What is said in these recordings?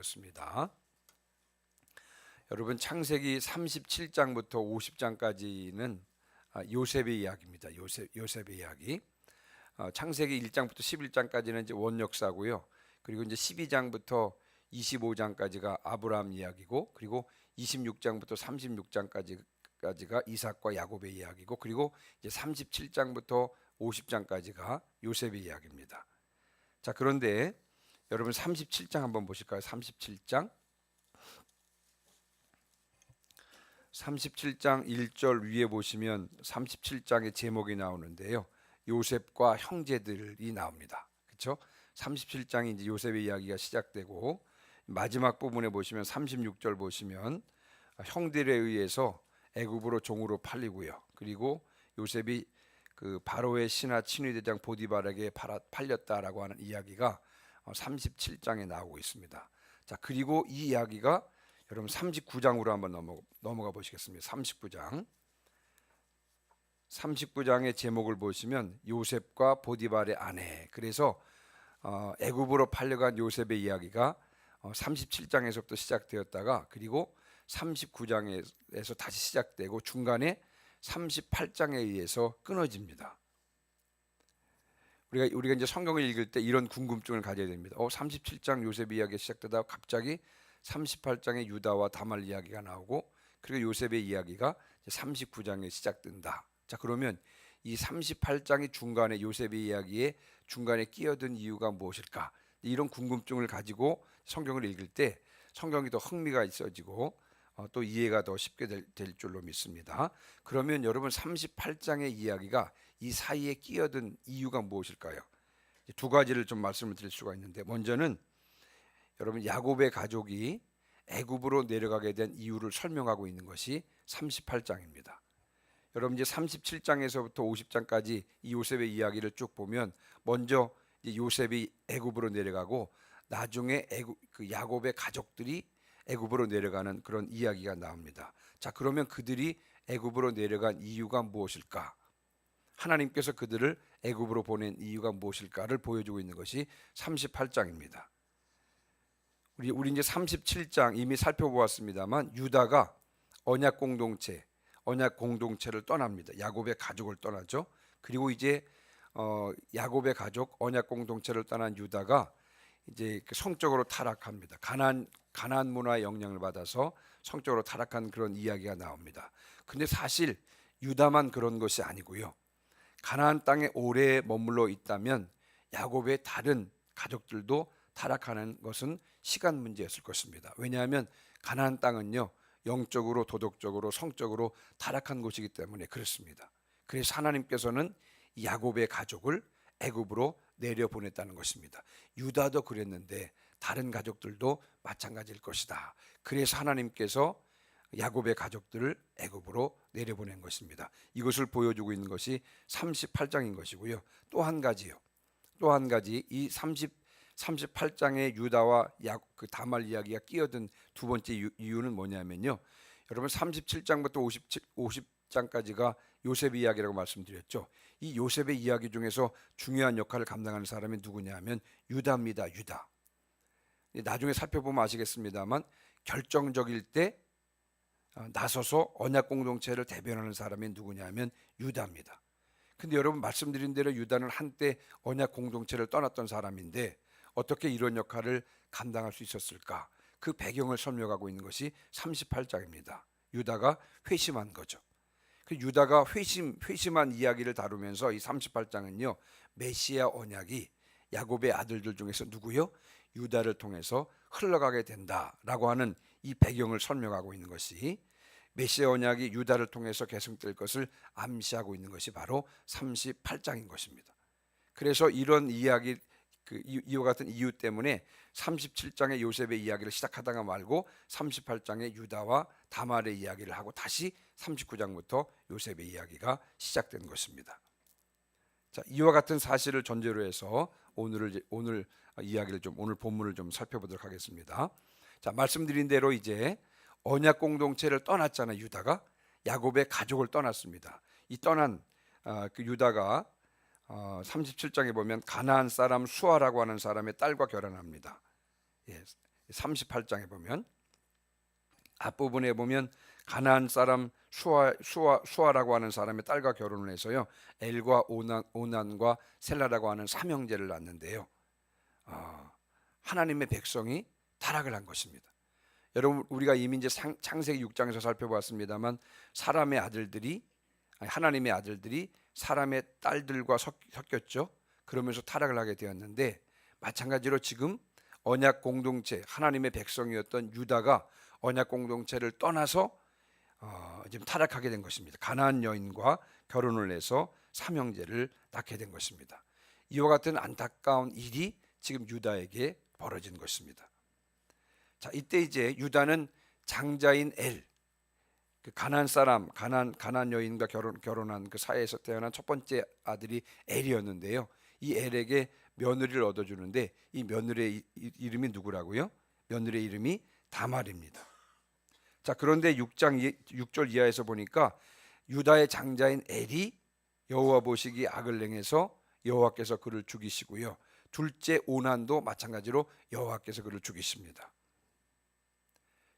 습니다. 여러분 창세기 37장부터 50장까지는 요셉의 이야기입니다. 요셉의 이야기. 창세기 1장부터 11장까지는 이제 원역사고요. 그리고 이제 12장부터 25장까지가 아브라함 이야기고, 그리고 26장부터 36장까지가 이삭과 야곱의 이야기고, 그리고 이제 37장부터 50장까지가 요셉의 이야기입니다. 자, 그런데 여러분 37장 한번 보실까요? 37장 1절 위에 보시면 37장의 제목이 나오는데요. 요셉과 형제들이 나옵니다. 그렇죠? 37장이 이제 요셉의 이야기가 시작되고, 마지막 부분에 보시면 36절 보시면 형들에 의해서 애굽으로 종으로 팔리고요. 그리고 요셉이 그 바로의 신하 친위대장 보디발에게 팔렸다라고 하는 이야기가 37장에 나오고 있습니다. 자, 그리고 이 이야기가 여러분 39장으로 한번 넘어가 보시겠습니다. 39장의 제목을 보시면 요셉과 보디발의 아내. 그래서 애굽으로 팔려간 요셉의 이야기가 37장에서부터 시작되었다가, 그리고 39장에서 다시 시작되고, 중간에 38장에 의해서 끊어집니다. 우리가 이제 성경을 읽을 때 이런 궁금증을 가져야 됩니다. 37장 요셉 이야기가 시작되다가 갑자기 38장의 유다와 다말 이야기가 나오고, 그리고 요셉의 이야기가 39장에 시작된다. 자, 그러면 이 38장의 중간에 요셉의 이야기에 중간에 끼어든 이유가 무엇일까? 이런 궁금증을 가지고 성경을 읽을 때 성경이 더 흥미가 있어지고 또 이해가 더 쉽게 될 줄로 믿습니다. 그러면 여러분 38장의 이야기가 이 사이에 끼어든 이유가 무엇일까요? 두 가지를 좀 말씀을 드릴 수가 있는데, 먼저는 여러분 야곱의 가족이 애굽으로 내려가게 된 이유를 설명하고 있는 것이 38장입니다. 여러분 이제 37장에서부터 50장까지 이 요셉의 이야기를 쭉 보면, 먼저 이제 요셉이 애굽으로 내려가고, 나중에 야곱의 가족들이 애굽으로 내려가는 그런 이야기가 나옵니다. 자, 그러면 그들이 애굽으로 내려간 이유가 무엇일까? 하나님께서 그들을 애굽으로 보낸 이유가 무엇일까를 보여주고 있는 것이 38장입니다. 우리 이제 37장 이미 살펴보았습니다만, 유다가 언약 공동체를 떠납니다. 야곱의 가족을 떠나죠. 그리고 이제 야곱의 가족 언약 공동체를 떠난 유다가 이제 성적으로 타락합니다. 가나안 문화의 영향을 받아서 성적으로 타락한 그런 이야기가 나옵니다. 근데 사실 유다만 그런 것이 아니고요. 가나안 땅에 오래 머물러 있다면 야곱의 다른 가족들도 타락하는 것은 시간 문제였을 것입니다. 왜냐하면 가나안 땅은요, 영적으로, 도덕적으로, 성적으로 타락한 곳이기 때문에 그렇습니다. 그래서 하나님께서는 야곱의 가족을 애굽으로 내려보냈다는 것입니다. 유다도 그랬는데 다른 가족들도 마찬가지일 것이다. 그래서 하나님께서 야곱의 가족들을 애굽으로 내려보낸 것입니다. 이것을 보여주고 있는 것이 38장인 것이고요. 또 한 가지 이 38장의 유다와 다말 이야기가 끼어든 두 번째 이유는 뭐냐면요, 여러분 37장부터 50장까지가 요셉 이야기라고 말씀드렸죠. 이 요셉의 이야기 중에서 중요한 역할을 감당하는 사람이 누구냐면 유다입니다. 유다. 나중에 살펴보면 아시겠습니다만, 결정적일 때 나서서 언약 공동체를 대변하는 사람이 누구냐면 유다입니다. 근데 여러분 말씀드린 대로 유다는 한때 언약 공동체를 떠났던 사람인데 어떻게 이런 역할을 감당할 수 있었을까? 그 배경을 설명하고 있는 것이 38장입니다. 유다가 회심한 거죠. 그 유다가 회심한 이야기를 다루면서 이 38장은요, 메시아 언약이 야곱의 아들들 중에서 누구요? 유다를 통해서 흘러가게 된다라고 하는 이 배경을 설명하고 있는 것이, 메시아 언약이 유다를 통해서 계승될 것을 암시하고 있는 것이 바로 38장인 것입니다. 그래서 이런 이야기, 이와 같은 이유 때문에 37장의 요셉의 이야기를 시작하다가 말고 38장의 유다와 다말의 이야기를 하고 다시 39장부터 요셉의 이야기가 시작된 것입니다. 자, 이와 같은 사실을 전제로 해서 오늘 이야기를 오늘 본문을 좀 살펴보도록 하겠습니다. 자, 말씀드린 대로 이제 언약 공동체를 떠났잖아요. 유다가 야곱의 가족을 떠났습니다. 이 떠난 그 유다가 37장에 보면 가나안 사람 수아라고 하는 사람의 딸과 결혼합니다. 예, 38장에 보면 앞부분에 보면 가나안 사람 수아라고 하는 사람의 딸과 결혼을 해서요 엘과 오난과 셀라라고 하는 삼형제를 낳는데요. 하나님의 백성이 타락을 한 것입니다. 여러분 우리가 이미 이제 창세기 6장에서 살펴봤습니다만 하나님의 아들들이 사람의 딸들과 섞였죠. 그러면서 타락을 하게 되었는데 마찬가지로 지금 언약 공동체 하나님의 백성이었던 유다가 언약 공동체를 떠나서 지금 타락하게 된 것입니다. 가나안 여인과 결혼을 해서 삼형제를 낳게 된 것입니다. 이와 같은 안타까운 일이 지금 유다에게 벌어진 것입니다. 자, 이때 이제 유다는 장자인 그 가나안 사람, 가나안 여인과 결혼한 그 사이에서 태어난 첫 번째 아들이 엘이었는데요. 이 엘에게 며느리를 얻어주는데 이 며느리의 이름이 누구라고요? 며느리의 이름이 다말입니다. 자, 그런데 6절 이하에서 보니까 유다의 장자인 엘이 여호와 보시기 악을 행해서 여호와께서 그를 죽이시고요. 둘째 오난도 마찬가지로 여호와께서 그를 죽이십니다.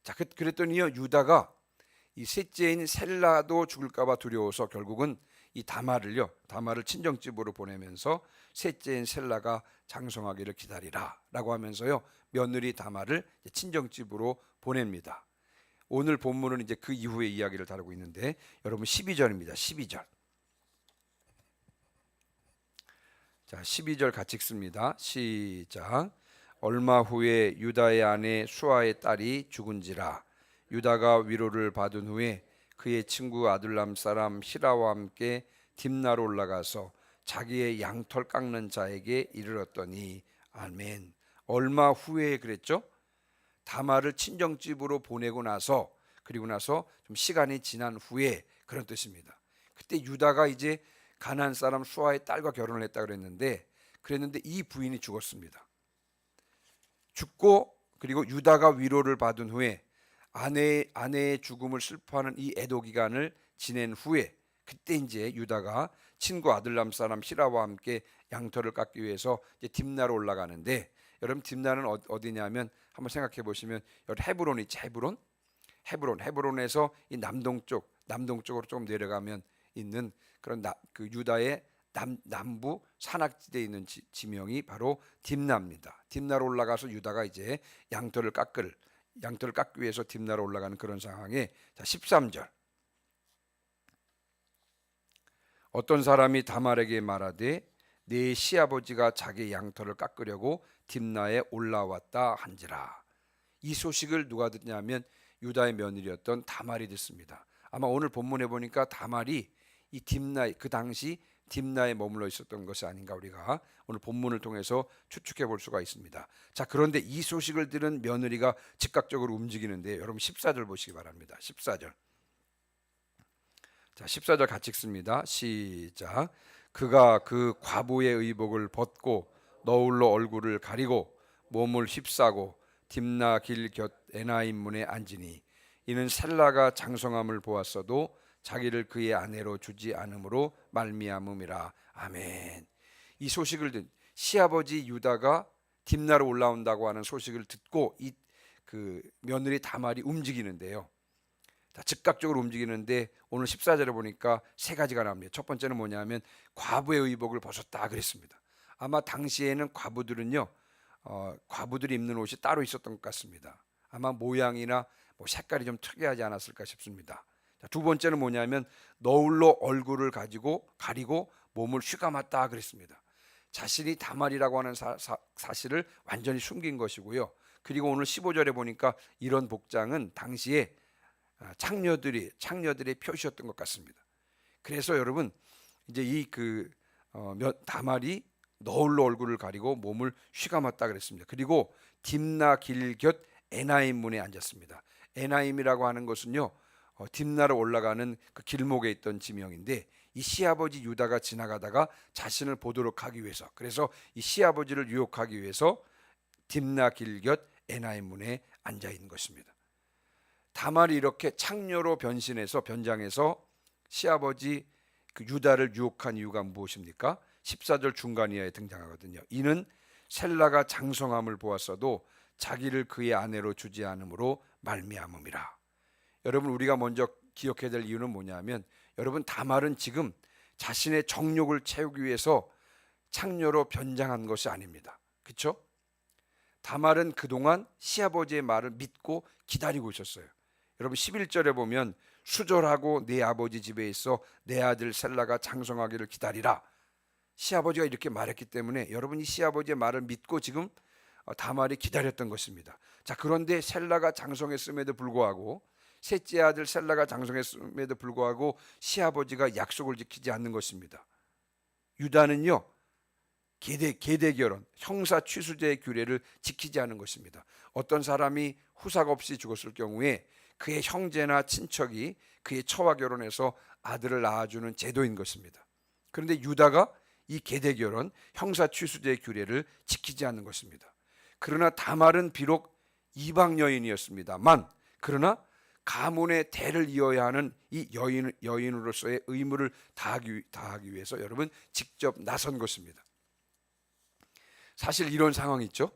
자, 그랬더니요 유다가 이 셋째인 셀라도 죽을까봐 두려워서 결국은 이 다말을 친정집으로 보내면서 셋째인 셀라가 장성하기를 기다리라라고 하면서요 며느리 다말을 친정집으로 보냅니다. 오늘 본문은 이제 그 이후의 이야기를 다루고 있는데 여러분 12절입니다. 12절. 자, 12절 같이 읽습니다. 시작. 얼마 후에 유다의 아내 수아의 딸이 죽은지라 유다가 위로를 받은 후에 그의 친구 아둘람 사람 히라와 함께 딥나로 올라가서 자기의 양털 깎는 자에게 이르렀더니 아멘. 얼마 후에 그랬죠? 다말을 친정집으로 보내고 나서 그리고 나서 좀 시간이 지난 후에 그런 뜻입니다. 그때 유다가 이제 가나안 사람 수아의 딸과 결혼을 했다 그랬는데 이 부인이 죽었습니다. 죽고 그리고 유다가 위로를 받은 후에 아내의 죽음을 슬퍼하는 이 애도 기간을 지낸 후에 그때 이제 유다가 친구 아들람 사람 히라와 함께 양털을 깎기 위해서 이제 딥나로 올라가는데 여러분 딥나는 어디냐면 한번 생각해 보시면 여기 헤브론이 있죠. 헤브론에서 이 남동쪽으로 조금 내려가면 있는 그런 그 유다의 남부 산악지대에 있는 지명이 바로 딥나입니다. 딥나로 올라가서 유다가 이제 양털을 깎기 위해서 딥나로 올라가는 그런 상황에 자 13절. 어떤 사람이 다말에게 말하되 네 시아버지가 자기 양털을 깎으려고 딥나에 올라왔다 한지라. 이 소식을 누가 듣냐면 유다의 며느리였던 다말이 듣습니다. 아마 오늘 본문에 보니까 다말이 이 딥나 그 당시 딥나에 머물러 있었던 것이 아닌가 우리가 오늘 본문을 통해서 추측해 볼 수가 있습니다. 자, 그런데 이 소식을 들은 며느리가 즉각적으로 움직이는데 여러분 14절 보시기 바랍니다. 14절. 자, 14절 같이 읽습니다. 시작. 그가 그 과부의 의복을 벗고 너울로 얼굴을 가리고 몸을 휩싸고 딥나 길 곁 에나임 문에 앉으니 이는 셀라가 장성함을 보았어도 자기를 그의 아내로 주지 않음으로 말미암음이라. 아멘. 이 소식을 듣 시아버지 유다가 딥나로 올라온다고 하는 소식을 듣고 이 그 며느리 다말이 움직이는데요. 다 즉각적으로 움직이는데 오늘 14절에 보니까 세 가지가 나옵니다. 첫 번째는 뭐냐면 과부의 의복을 벗었다 그랬습니다. 아마 당시에는 과부들은요 과부들이 입는 옷이 따로 있었던 것 같습니다. 아마 모양이나 뭐 색깔이 좀 특이하지 않았을까 싶습니다. 두 번째는 뭐냐면 너울로 얼굴을 가리고 몸을 휘감았다 그랬습니다. 자신이 다말이라고 하는 사실을 완전히 숨긴 것이고요. 그리고 오늘 15절에 보니까 이런 복장은 당시에 창녀들의 표시였던 것 같습니다. 그래서 여러분 이제 다말이 너울로 얼굴을 가리고 몸을 휘감았다 그랬습니다. 그리고 딥나 길 곁 에나임 문에 앉았습니다. 에나임이라고 하는 것은요 딥나로 올라가는 그 길목에 있던 지명인데 이 시아버지 유다가 지나가다가 자신을 보도록 하기 위해서 그래서 이 시아버지를 유혹하기 위해서 딥나 길 곁 에나임 문에 앉아 있는 것입니다. 다말이 이렇게 창녀로 변장해서 시아버지 그 유다를 유혹한 이유가 무엇입니까? 14절 중간 이하에 등장하거든요. 이는 셀라가 장성함을 보았어도 자기를 그의 아내로 주지 않음으로 말미암음이라. 여러분, 우리가 먼저 기억해야 될 이유는 뭐냐면, 여러분, 다말은 지금 자신의 정욕을 채우기 위해서 창녀로 변장한 것이 아닙니다. 그렇죠? 다말은 그동안 시아버지의 말을 믿고 기다리고 있었어요. 여러분, 11절에 보면 수절하고 내 아버지 집에 있어 내 아들 셀라가 장성하기를 기다리라. 시아버지가 이렇게 말했기 때문에 여러분이 시아버지의 말을 믿고 지금 다말이 기다렸던 것입니다. 자, 그런데 셀라가 장성했음에도 불구하고, 셋째 아들 셀라가 장성했음에도 불구하고 시아버지가 약속을 지키지 않는 것입니다. 유다는요, 계대 결혼, 형사 취수제의 규례를 지키지 않은 것입니다. 어떤 사람이 후사가 없이 죽었을 경우에 그의 형제나 친척이 그의 처와 결혼해서 아들을 낳아주는 제도인 것입니다. 그런데 유다가 이 계대 결혼, 형사 취수제의 규례를 지키지 않는 것입니다. 그러나 다말은 비록 이방 여인이었습니다만, 그러나 가문의 대를 이어야 하는 이 여인으로서의 의무를 다하기 위해서 여러분 직접 나선 것입니다. 사실 이런 상황이 있죠.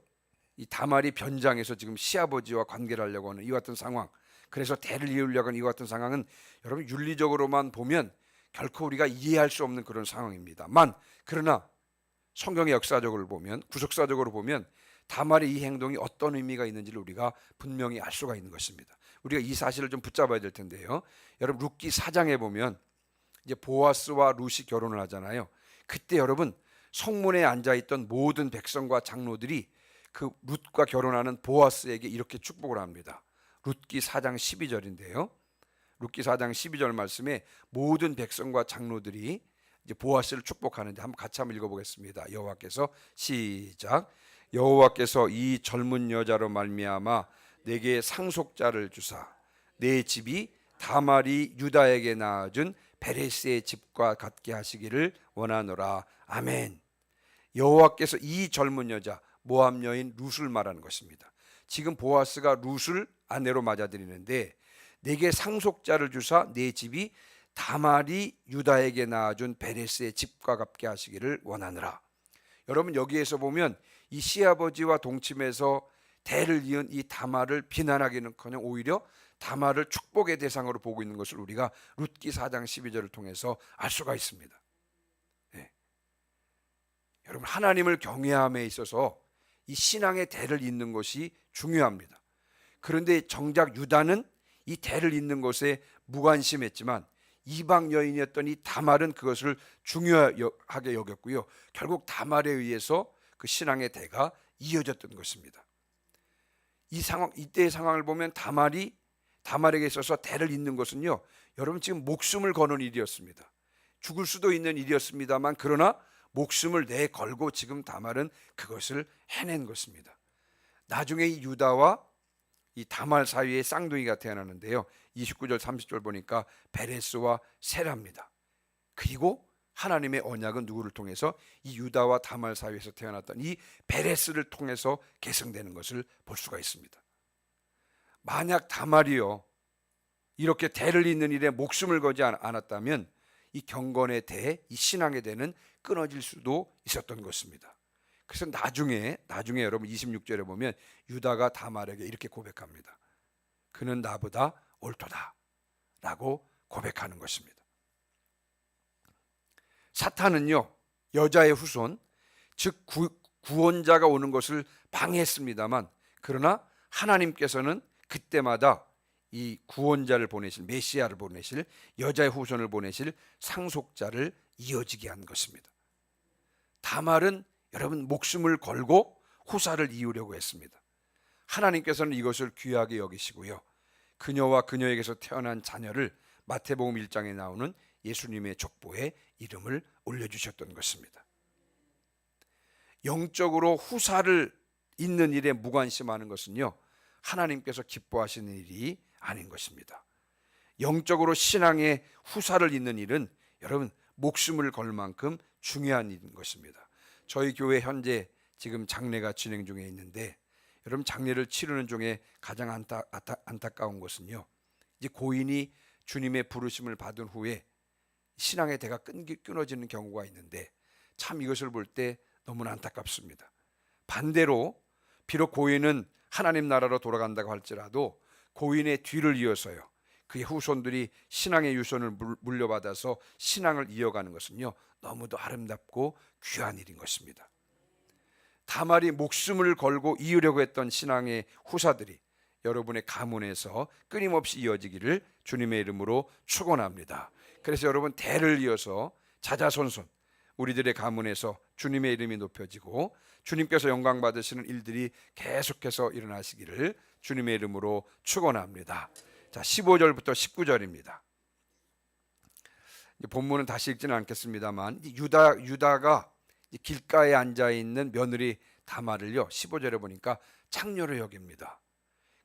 이 다말이 변장해서 지금 시아버지와 관계를 하려고 하는 이와 같은 상황, 그래서 대를 이으려고 하는 이와 같은 상황은 여러분 윤리적으로만 보면 결코 우리가 이해할 수 없는 그런 상황입니다만, 그러나 성경의 역사적으로 보면, 구속사적으로 보면 다말의 이 행동이 어떤 의미가 있는지를 우리가 분명히 알 수가 있는 것입니다. 우리가 이 사실을 좀 붙잡아야 될 텐데요. 여러분, 룻기 4장에 보면 이제 보아스와 룻이 결혼을 하잖아요. 그때 여러분 성문에 앉아있던 모든 백성과 장로들이 그 룻과 결혼하는 보아스에게 이렇게 축복을 합니다. 룻기 4장 12절인데요. 룻기 4장 12절 말씀에 모든 백성과 장로들이 이제 보아스를 축복하는데 한번 같이 한번 읽어보겠습니다. 여호와께서 시작. 여호와께서 이 젊은 여자로 말미암아 내게 상속자를 주사 내 집이 다말이 유다에게 낳아준 베레스의 집과 같게 하시기를 원하노라. 아멘. 여호와께서 이 젊은 여자 모압 여인 룻을 말하는 것입니다. 지금 보아스가 룻을 아내로 맞아들이는데, 내게 상속자를 주사 내 집이 다말이 유다에게 낳아준 베레스의 집과 같게 하시기를 원하노라. 여러분, 여기에서 보면 이 시아버지와 동침해서 대를 이은 이 다말을 비난하기는커녕 오히려 다말을 축복의 대상으로 보고 있는 것을 우리가 룻기 4장 12절을 통해서 알 수가 있습니다. 네. 여러분, 하나님을 경외함에 있어서 이 신앙의 대를 잇는 것이 중요합니다. 그런데 정작 유다는 이 대를 잇는 것에 무관심했지만 이방 여인이었던 이 다말은 그것을 중요하게 여겼고요. 결국 다말에 의해서 그 신앙의 대가 이어졌던 것입니다. 이때의 상황을 보면 다말에게 있어서 대를 잇는 것은요, 여러분 지금 목숨을 거는 일이었습니다. 죽을 수도 있는 일이었습니다만, 그러나 목숨을 내걸고 지금 다말은 그것을 해낸 것입니다. 나중에 이 유다와 이 다말 사이에 쌍둥이가 태어나는데요, 29절 30절 보니까 베레스와 세라입니다. 그리고 하나님의 언약은 누구를 통해서? 이 유다와 다말 사이에서 태어났던 이 베레스를 통해서 계승되는 것을 볼 수가 있습니다. 만약 다말이요 이렇게 대를 잇는 일에 목숨을 걸지 않았다면 이 경건의 대, 이 신앙의 대는 끊어질 수도 있었던 것입니다. 그래서 나중에 여러분 26절에 보면 유다가 다말에게 이렇게 고백합니다. 그는 나보다 옳도다 라고 고백하는 것입니다. 사탄은요, 여자의 후손, 즉 구원자가 오는 것을 방해했습니다만, 그러나 하나님께서는 그때마다 이 구원자를 보내실, 메시아를 보내실, 여자의 후손을 보내실 상속자를 이어지게 한 것입니다. 다말은 여러분 목숨을 걸고 후사를 이으려고 했습니다. 하나님께서는 이것을 귀하게 여기시고요, 그녀와 그녀에게서 태어난 자녀를 마태복음 1장에 나오는 예수님의 족보에 이름을 올려주셨던 것입니다. 영적으로 후사를 잇는 일에 무관심하는 것은요, 하나님께서 기뻐하시는 일이 아닌 것입니다. 영적으로 신앙의 후사를 잇는 일은 여러분 목숨을 걸 만큼 중요한 일인 것입니다. 저희 교회 현재 지금 장례가 진행 중에 있는데, 여러분 장례를 치르는 중에 가장 안타까운 것은요, 이제 고인이 주님의 부르심을 받은 후에 신앙의 대가 끊어지는 경우가 있는데, 참 이것을 볼 때 너무나 안타깝습니다. 반대로 비록 고인은 하나님 나라로 돌아간다고 할지라도 고인의 뒤를 이어서요, 그의 후손들이 신앙의 유선을 물려받아서 신앙을 이어가는 것은요, 너무도 아름답고 귀한 일인 것입니다. 다말이 목숨을 걸고 이으려고 했던 신앙의 후사들이 여러분의 가문에서 끊임없이 이어지기를 주님의 이름으로 축원합니다. 그래서 여러분, 대를 이어서 자자손손 우리들의 가문에서 주님의 이름이 높여지고 주님께서 영광 받으시는 일들이 계속해서 일어나시기를 주님의 이름으로 축원합니다. 자, 15절부터 19절입니다. 본문은 다시 읽지는 않겠습니다만, 유다가 길가에 앉아 있는 며느리 다말을요, 15절에 보니까 창녀로 여깁니다.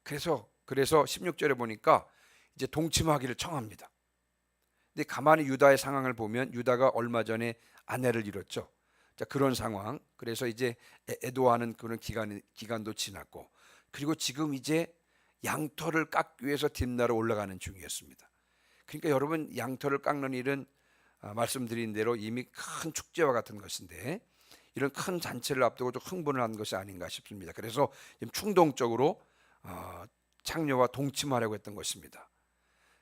그래서 16절에 보니까 이제 동침하기를 청합니다. 근데 가만히 유다의 상황을 보면 유다가 얼마 전에 아내를 잃었죠. 자, 그런 상황. 그래서 이제 애도하는 그런 기간도 지났고, 그리고 지금 이제 양털을 깎기 위해서 딥나로 올라가는 중이었습니다. 그러니까 여러분, 양털을 깎는 일은 말씀드린 대로 이미 큰 축제와 같은 것인데, 이런 큰 잔치를 앞두고 좀 흥분을 한 것이 아닌가 싶습니다. 그래서 충동적으로 창녀와 동침하려고 했던 것입니다.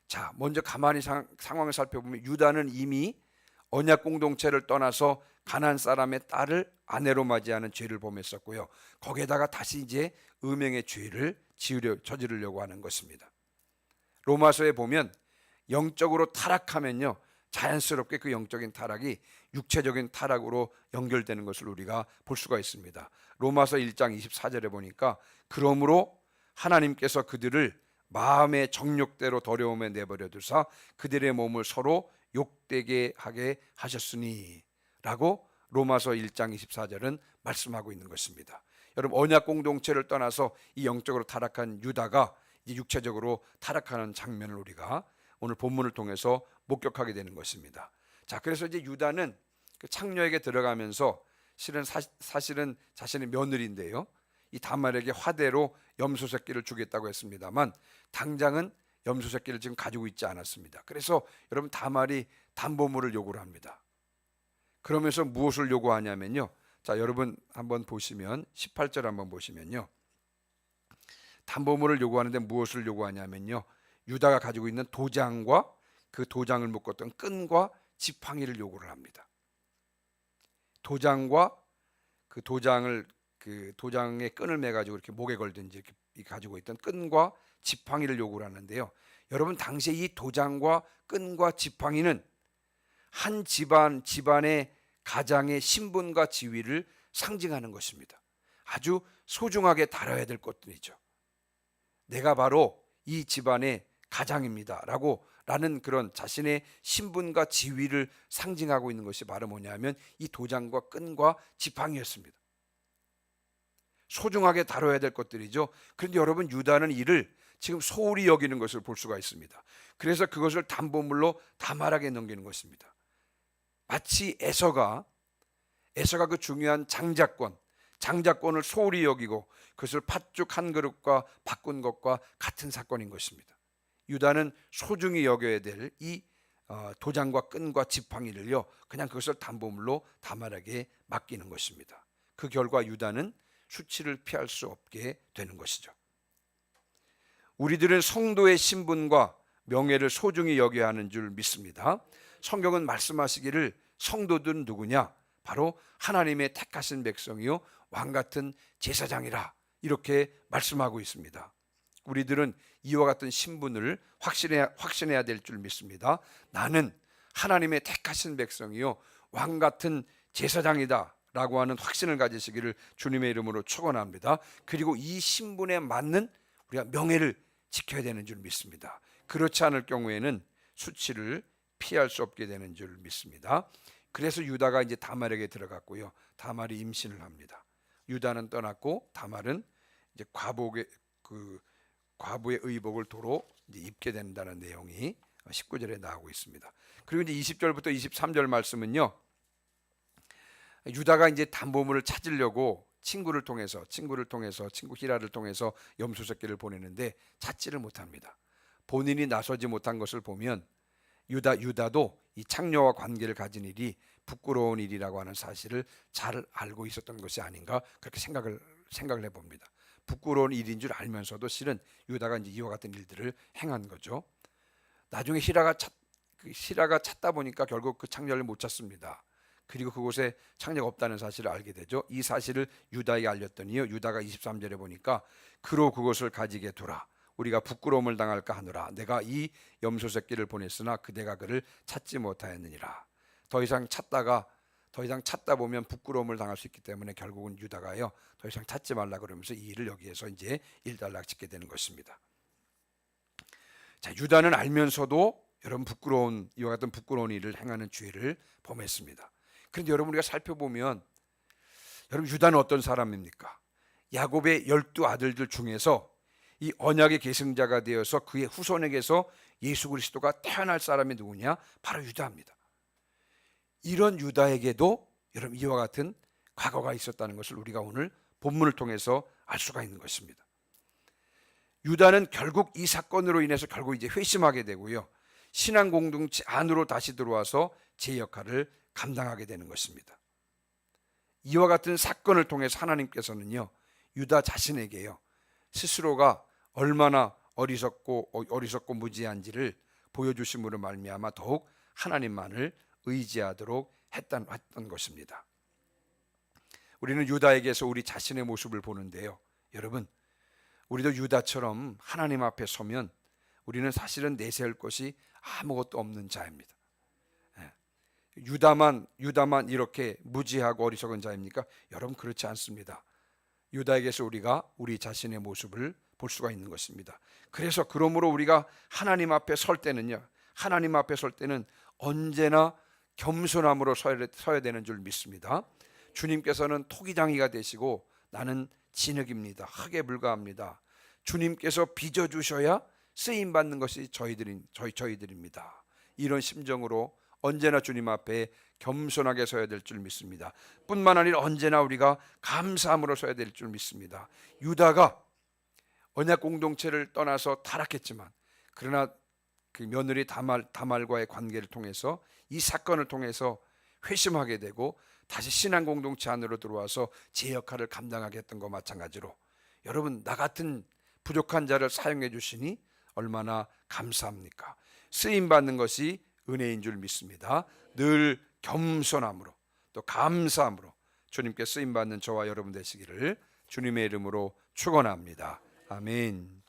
자, 먼저 가만히 상황을 살펴보면 유다는 이미 언약 공동체를 떠나서 가나안 사람의 딸을 아내로 맞이하는 죄를 범했었고요, 거기에다가 다시 이제 음행의 죄를 저지르려고 하는 것입니다. 로마서에 보면 영적으로 타락하면요, 자연스럽게 그 영적인 타락이 육체적인 타락으로 연결되는 것을 우리가 볼 수가 있습니다. 로마서 1장 24절에 보니까 그러므로 하나님께서 그들을 마음의 정욕대로 더러움에 내버려 두사 그들의 몸을 서로 욕되게 하게 하셨으니 라고 로마서 1장 24절은 말씀하고 있는 것입니다. 여러분, 언약 공동체를 떠나서 이 영적으로 타락한 유다가 이제 육체적으로 타락하는 장면을 우리가 오늘 본문을 통해서 목격하게 되는 것입니다. 자, 그래서 이제 유다는 그 창녀에게 들어가면서 사실은 자신의 며느리인데요, 이 다말에게 화대로 염소 새끼를 주겠다고 했습니다만 당장은 염소 새끼를 지금 가지고 있지 않았습니다. 그래서 여러분, 다말이 담보물을 요구를 합니다. 그러면서 무엇을 요구하냐면요, 자, 여러분 한번 보시면 18절 한번 보시면요, 담보물을 요구하는데 무엇을 요구하냐면요, 유다가 가지고 있는 도장과 그 도장을 묶었던 끈과 지팡이를 요구를 합니다. 도장과 그 도장의 끈을 매 가지고 이렇게 목에 걸든지 이렇게 가지고 있던 끈과 지팡이를 요구를 하는데요, 여러분, 당시에 이 도장과 끈과 지팡이는 한 집안의 가장의 신분과 지위를 상징하는 것입니다. 아주 소중하게 다뤄야 될 것들이죠. 내가 바로 이 집안의 가장입니다 라는 그런 자신의 신분과 지위를 상징하고 있는 것이 바로 뭐냐면 이 도장과 끈과 지팡이였습니다. 소중하게 다뤄야 될 것들이죠. 그런데 여러분, 유다는 이를 지금 소홀히 여기는 것을 볼 수가 있습니다. 그래서 그것을 담보물로 다말에게 넘기는 것입니다. 마치 에서가 그 중요한 장자권을 소홀히 여기고 그것을 팥죽 한 그릇과 바꾼 것과 같은 사건인 것입니다. 유다는 소중히 여겨야 될 이 도장과 끈과 지팡이를요, 그냥 그것을 담보물로 다말에게 맡기는 것입니다. 그 결과 유다는 수치를 피할 수 없게 되는 것이죠. 우리들은 성도의 신분과 명예를 소중히 여겨야 하는 줄 믿습니다. 성경은 말씀하시기를 성도들은 누구냐? 바로 하나님의 택하신 백성이요 왕같은 제사장이라 이렇게 말씀하고 있습니다. 우리들은 이와 같은 신분을 확신해야 될 줄 믿습니다. 나는 하나님의 택하신 백성이요 왕같은 제사장이다 라고 하는 확신을 가지시기를 주님의 이름으로 축원합니다. 그리고 이 신분에 맞는 우리가 명예를 지켜야 되는 줄 믿습니다. 그렇지 않을 경우에는 수치를 피할 수 없게 되는 줄 믿습니다. 그래서 유다가 이제 다말에게 들어갔고요, 다말이 임신을 합니다. 유다는 떠났고 다말은 이제 과부의 의복을 도로 이제 입게 된다는 내용이 19절에 나오고 있습니다. 그리고 이제 20절부터 23절 말씀은요, 유다가 이제 담보물을 찾으려고 친구 히라를 통해서 염소 새끼를 보내는데 찾지를 못합니다. 본인이 나서지 못한 것을 보면 유다도 이 창녀와 관계를 가진 일이 부끄러운 일이라고 하는 사실을 잘 알고 있었던 것이 아닌가 그렇게 생각을 해봅니다. 부끄러운 일인 줄 알면서도 실은 유다가 이제 이와 같은 일들을 행한 거죠. 나중에 시라가 찾다 보니까 결국 그 창녀를 못 찾습니다. 그리고 그곳에 창녀가 없다는 사실을 알게 되죠. 이 사실을 유다에게 알렸더니요, 유다가 23절에 보니까 그로 그것을 가지게 두라. 우리가 부끄러움을 당할까 하노라. 내가 이 염소 새끼를 보냈으나 그대가 그를 찾지 못하였느니라. 더 이상 찾다 보면 부끄러움을 당할 수 있기 때문에 결국은 유다가요, 더 이상 찾지 말라 그러면서 이 일을 여기에서 이제 일단락 짓게 되는 것입니다. 자, 유다는 알면서도 여러분 이와 같은 부끄러운 일을 행하는 죄를 범했습니다. 그런데 여러분, 우리가 살펴보면 여러분, 유다는 어떤 사람입니까? 야곱의 12 아들들 중에서 이 언약의 계승자가 되어서 그의 후손에게서 예수 그리스도가 태어날 사람이 누구냐? 바로 유다입니다. 이런 유다에게도 여러분 이와 같은 과거가 있었다는 것을 우리가 오늘 본문을 통해서 알 수가 있는 것입니다. 유다는 결국 이 사건으로 인해서 결국 이제 회심하게 되고요, 신앙 공동체 안으로 다시 들어와서 제 역할을 감당하게 되는 것입니다. 이와 같은 사건을 통해서 하나님께서는요, 유다 자신에게요, 스스로가 얼마나 어리석고 무지한지를 보여주심으로 말미암아 더욱 하나님만을 의지하도록 했던 것입니다. 우리는 유다에게서 우리 자신의 모습을 보는데요, 여러분, 우리도 유다처럼 하나님 앞에 서면 우리는 사실은 내세울 것이 아무것도 없는 자입니다. 유다만 이렇게 무지하고 어리석은 자입니까? 여러분, 그렇지 않습니다. 유다에게서 우리가 우리 자신의 모습을 볼 수가 있는 것입니다. 그래서 그러므로 우리가 하나님 앞에 설 때는 언제나 겸손함으로 서야 되는 줄 믿습니다. 주님께서는 토기장이가 되시고 나는 진흙입니다. 흙에 불과합니다. 주님께서 빚어주셔야 쓰임받는 것이 저희들입니다. 이런 심정으로 언제나 주님 앞에 겸손하게 서야 될 줄 믿습니다. 뿐만 아니라 언제나 우리가 감사함으로 서야 될 줄 믿습니다. 유다가 언약 공동체를 떠나서 타락했지만, 그러나 그 며느리 다말과의 관계를 통해서 이 사건을 통해서 회심하게 되고 다시 신앙 공동체 안으로 들어와서 제 역할을 감당하게 했던 것과 마찬가지로 여러분, 나 같은 부족한 자를 사용해 주시니 얼마나 감사합니까? 쓰임 받는 것이 은혜인 줄 믿습니다. 늘 겸손함으로 또 감사함으로 주님께 쓰임 받는 저와 여러분 되시기를 주님의 이름으로 축원합니다. 아멘.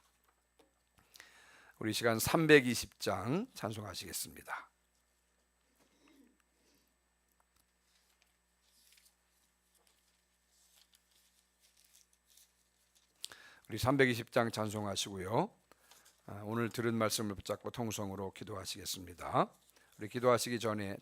우리 시간 320장 찬송하시겠습니다. 우리 320장 찬송하시고요, 오늘 들은 말씀을 붙잡고 통성으로 기도하시겠습니다. 우리 찬송하시기 전에